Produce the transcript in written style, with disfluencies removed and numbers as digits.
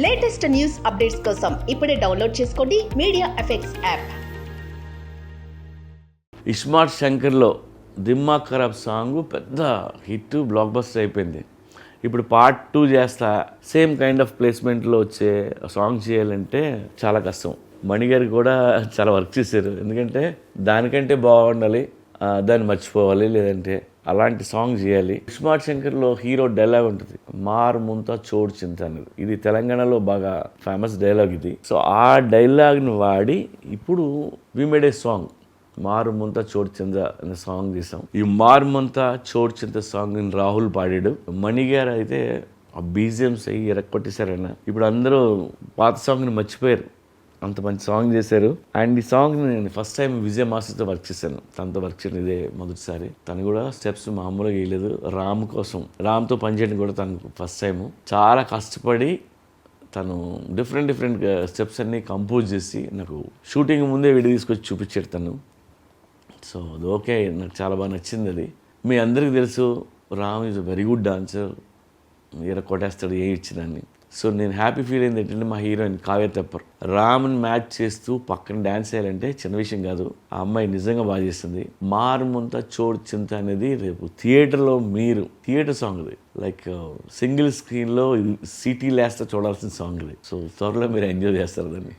Latest news updates కోసం ఇప్పుడే download చేసుకోండి మీడియా ఎఫెక్ట్స్ యాప్. ఇస్మార్ట్ శంకర్లో దిమ్మాగ్ ఖరాబ్ సాంగ్ పెద్ద హిట్, బ్లాక్ బస్టర్ అయిపోయింది. ఇప్పుడు పార్ట్ 2 చేస్తా, సేమ్ కైండ్ ఆఫ్ ప్లేస్మెంట్లో వచ్చే సాంగ్ చేయాలంటే చాలా కష్టం. మణిగారు కూడా చాలా వర్క్ చేశారు, ఎందుకంటే దానికంటే బాగుండాలి, దాన్ని మర్చిపోవాలి, లేదంటే అలాంటి సాంగ్ చేయాలి. ఇస్మార్ట్ శంకర్లో హీరో డైలాగ్ ఉంటుంది, మార్ ముంతా చోడు చింత అనేది. ఇది తెలంగాణలో బాగా ఫేమస్ డైలాగ్ ఇది. సో ఆ డైలాగ్ని వాడి ఇప్పుడు వి మేడ్ ఏ సాంగ్, మారు ముంత చోటు చింత అనే సాంగ్ తీసాం. ఈ మారు ముంత చోటు చింత సాంగ్ రాహుల్ పాడాడు. మణిగారు అయితే ఆ బీజిఎంస్ అయ్యి ఎరక్కొట్టేశారన్న. ఇప్పుడు అందరూ పాత సాంగ్ని మర్చిపోయారు, అంత మంచి సాంగ్ చేశారు. అండ్ ఈ సాంగ్ని నేను ఫస్ట్ టైం విజయ్ మాస్టర్తో వర్క్ చేశాను. తనతో వర్క్ చేయడం ఇదే మొదటిసారి. తను కూడా స్టెప్స్ మామూలుగా వేయలేదు. రామ్తో పనిచేయడం కూడా తనకు ఫస్ట్ టైం. చాలా కష్టపడి తను డిఫరెంట్ స్టెప్స్ అన్నీ కంపోజ్ చేసి నాకు షూటింగ్ ముందే వీడియో తీసుకొచ్చి చూపించాడు తను. సో అది ఓకే, నాకు చాలా బాగా నచ్చింది అది. మీ అందరికీ తెలుసు Ram is a very good dancer, కొట్టేస్తాడు ఏ ఇచ్చినాన్ని. సో నేను హ్యాపీ ఫీల్ అయింది ఏంటంటే మా హీరోయిన్ కావ్య తెప్పర్ రామ్ని మ్యాచ్ చేస్తూ పక్కన డ్యాన్స్ చేయాలంటే చిన్న విషయం కాదు. ఆ అమ్మాయి నిజంగా బాగా చేస్తుంది. మారుముంత చోడు చింత అనేది రేపు థియేటర్లో మీరు థియేటర్ సాంగ్ ఇది, లైక్ సింగిల్ స్క్రీన్లో సిటీ లాస్ట్ చూడాల్సిన సాంగ్ ఇది. సో త్వరలో మీరు ఎంజాయ్ చేస్తారు దాన్ని.